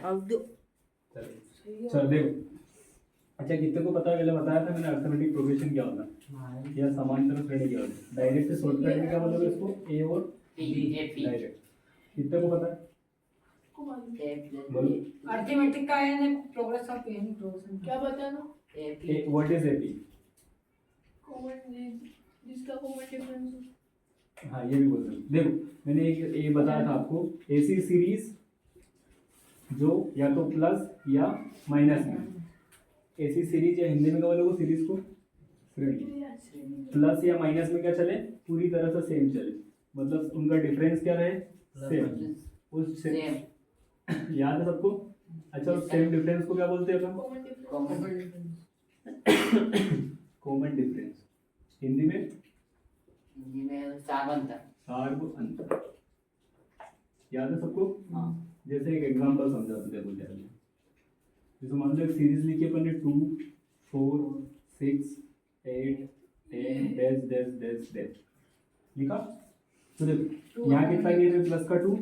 अब दो चल देखो। अच्छा कितने को पता है, पहले बताया था मैंने अर्थमेटिक प्रोग्रेशन क्या होता है या समांतर श्रेणी क्या होती है। डायरेक्ट शॉर्टकट में क्या मतलब इसको ए और बी डायरेक्ट। कितने को पता है बोलो। अर्थमेटिक का है ना प्रोग्रेस ऑफ एनी प्रोग्रेशन क्या बताना? What is AP? कॉमन जिसका कॉमन डिफरेंस हो। हाँ ये भी बोल सकते हो। देखो मैंने एक ये बताया था आपको, ऐसी सीरीज जो या तो प्लस या माइनस में, ऐसी सीरीज या हिंदी में क्या बोलोगे सीरीज को? श्रेणी। प्लस या माइनस में क्या चले? पूरी तरह से सेम चले, मतलब उनका डिफरेंस क्या रहे? सेम। उस सेम याद है सबको? अच्छा उस सेम डिफरेंस को क्या बोलते हैं अपन? Common difference. Common difference. Hindi में सार्वंतर। सार्व अंतर। याद है सबको? हाँ। जैसे एक एग्जांपल समझाते थे बोलते हैं। जैसे मान लो एक सीरीज लिखी अपन ने 2 4 6 8 10 डैश डैश डैश डैश लिखा। तो देखो यहाँ कितना ये प्लस का 2,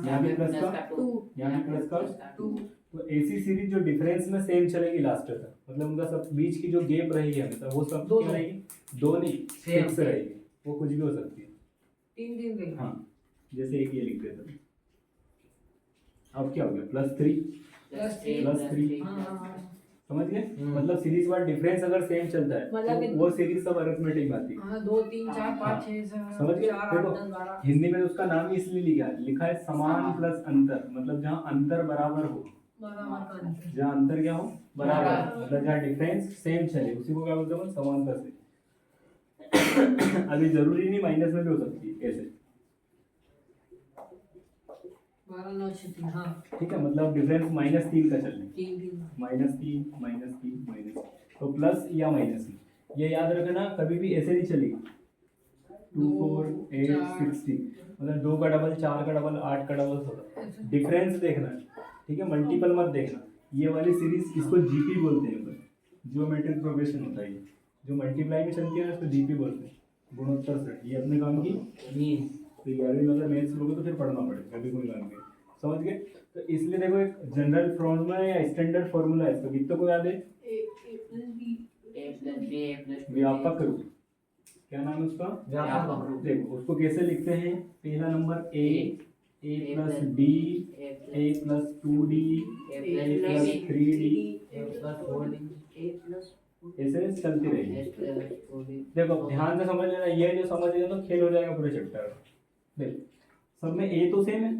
यहाँ भी प्लस का 2, यहाँ भी प्लस का 2। तो ऐसी सीरीज जो डिफरेंस में सेम चलेगी लास्ट तक, मतलब उनका सब बीच की जो गैप रहेगी हमेशा वो सब क्या रहेगी? 2 नहीं फिक्स रहेगी, वो कुछ भी हो सकती है। 3 दिन रहेगी। हाँ जैसे एक ये लिख देते हैं। अब क्या हो गया? +3 +3 समझ गए? मतलब सीरीज वाला डिफरेंस अगर सेम चलता है मतलब तो वो सीरीज सब अरिथमेटिक में आती है। हाँ 2 3 4 5 6 समझ गए? 4 देखो 8 10 12 हिंदी में उसका नाम ही इसलिए लिखा है समान प्लस अंतर, मतलब जहाँ अंतर बराबर हो, जहाँ अंतर क्या हो? बराबर, मतलब जहाँ डिफरेंस सेम चले उसी को क्या बोलते हैं? समांतर से। अभी जरूरी नहीं माइनस में भी हो सकती है ऐसे। 12 9 6 3 हाँ ठीक है, मतलब डिफरेंस -3 का चलने, 3 3 -3 -3 -3 तो प्लस या माइनस में। ये याद रखना कभी भी ऐसे नहीं चलेगी 2 4 8 16, मतलब 2 का डबल 4 का डबल 8 का डबल 16। डिफरेंस देखना, ठीक है, मल्टीपल मत देखना। ये वाली सीरीज इसको जीपी बोलते हैं, ज्योमेट्रिक प्रोग्रेशन होता है। जो मल्टीप्लाई में चलती है ना उसको जीपी बोलते हैं, गुणोत्तर श्रेणी। ये अपने काम की मीन। तो 11वीं में अगर मैथ्स लोगे तो फिर पढ़ना पड़ेगा, कभी कोई काम नहीं। समझ गए? तो इसलिए देखो एक जनरल फॉर्मूला या स्टैंडर्ड फॉर्मूला है इसका, कितने को याद है? व्यापक रूप। क्या नाम है उसका? व्यापक रूप। देखो उसको कैसे लिखते हैं? पहला number a plus D, a plus 2d, a plus 3d, ऐसे चलती रहेगी। देखो ध्यान से समझ लेना, ये जो समझ लेना तो खेल हो जाएगा पूरे चैप्टर। देखो सब में a तो सेम है,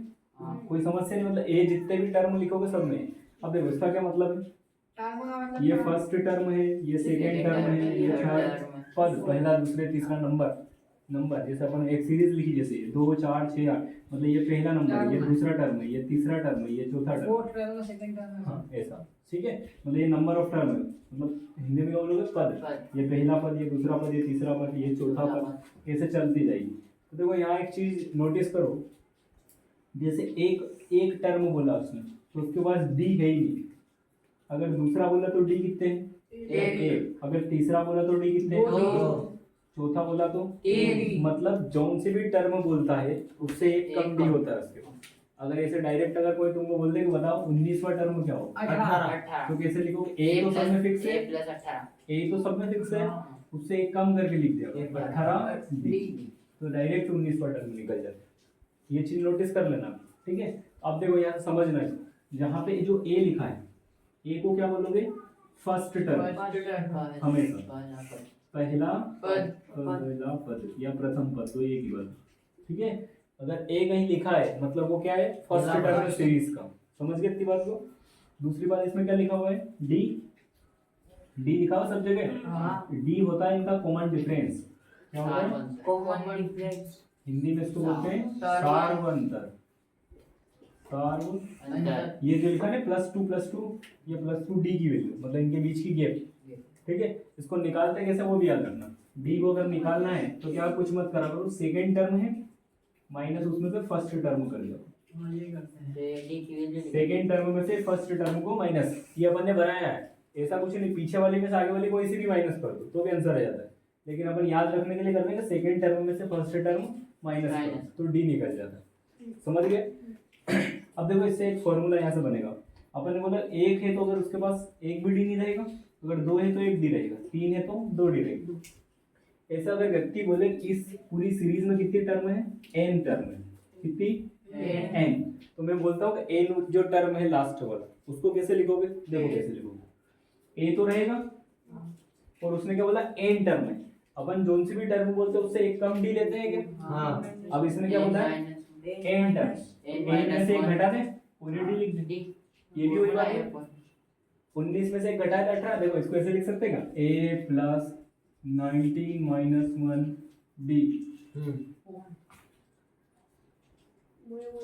कोई समस्या नहीं, मतलब a जितने भी टर्म लिखोगे सब में। अब देखो इसका क्या मतलब है? ये फर्स्ट टर्म है, ये सेकेंड टर्म है, ये थर्ड पद, पहला दूसरे तीसरा नंबर। जैसे अपन एक सीरीज लिखी, जैसे 2 4 6 8, मतलब ये पहला नंबर है, ये दूसरा टर्म है, ये तीसरा टर्म है, ये चौथा term. Fourth term second term हाँ ऐसा, ठीक है, मतलब ये नंबर ऑफ टर्म है, मतलब हिंदी में क्या बोलोगे? पद। ये पहला पद, ये दूसरा पद, ये तीसरा पद, ये चौथा पद, ऐसे चलती जाएगी। तो देखो यहाँ एक चीज नोटिस करो, जैसे एक टर्म बोला उसने तो उसके पास डी है ही नहीं। अगर दूसरा बोला तो डी कितने हैं? एक। अगर तीसरा बोला तो डी कितने हैं? 2। चौथा बोला तो मतलब जौन से भी टर्म बोलता है उससे एक कम डी होता है उसके पास। अगर ऐसे डायरेक्ट अगर कोई तुमको बोल दे कि बताओ 19वां टर्म क्या हो? 18। तो कैसे लिखोगे? ए तो सब में फिक्स है, ए तो सब में फिक्स है, उससे एक कम करके लिख दिया 18 डी, तो डायरेक्ट 19वां टर्म निकल जाता है। ये चीज नोटिस कर लेना, ठीक है। अब देखो यहाँ समझना है, जहाँ पे जो ए लिखा है, ए को क्या बोलोगे? फर्स्ट टर्म हमेशा, पहला पद या प्रथम पद, तो एक ही बात, ठीक है। अगर ए कहीं लिखा है मतलब वो क्या है? फर्स्ट टर्म है सीरीज का। समझ गए इतनी बात को? दूसरी बात इसमें क्या लिखा हुआ है? डी लिखा हुआ सब जगह। डी होता है इनका कॉमन डिफरेंस। क्या होता है? Common difference. हिंदी में इसको बोलते हैं सार्व अंतर। ये जो लिखा है +2 ये +2 डी की वैल्यू, मतलब इनके बीच की गैप, ठीक है। इसको निकालते कैसे वो भी याद रखना। डी को अगर निकालना है तो क्या कुछ मत करा करो, सेकेंड टर्म है माइनस उसमें से फर्स्ट टर्म कर लो। सेकेंड टर्म में से फर्स्ट टर्म को माइनस, ये अपन ने बनाया है, ऐसा कुछ नहीं, पीछे वाले में से आगे वाले कोई से भी माइनस कर दो तो भी आंसर आ जाता है। लेकिन अपन याद रखने के लिए करने का सेकेंड टर्म में से फर्स्ट टर्म माइनस तो डी निकल जाता है। समझ गए? अब देखो इससे एक फॉर्मूला यहाँ से बनेगा, अपन ने बोला एक है तो अगर उसके पास एक भी डी नहीं रहेगा, अगर दो है तो एक डी रहेगा, तीन है तो दो डी रहेगा। ऐसा अगर व्यक्ति बोले कि इस पूरी सीरीज में कितनी टर्म है, एन टर्म है, कितनी एन, तो मैं बोलता हूँ कि एन जो टर्म है लास्ट वाला उसको कैसे लिखोगे, देखो कैसे लिखोगे, ए तो रहेगा और उसने क्या बोला एन टर्म है, अपन जोन सी भी टर्म बोलते हैं उससे एक कम डी लेते हैं क्या? हाँ। अब इसने क्या बोला है एन टर्म, एन में से एक घटा दे पूरी डी लिख दे, ये भी वही बात है। 19 में से एक घटा है 18, देखो इसको ऐसे लिख सकते हैं क्या, a प्लस 19 माइनस 1 d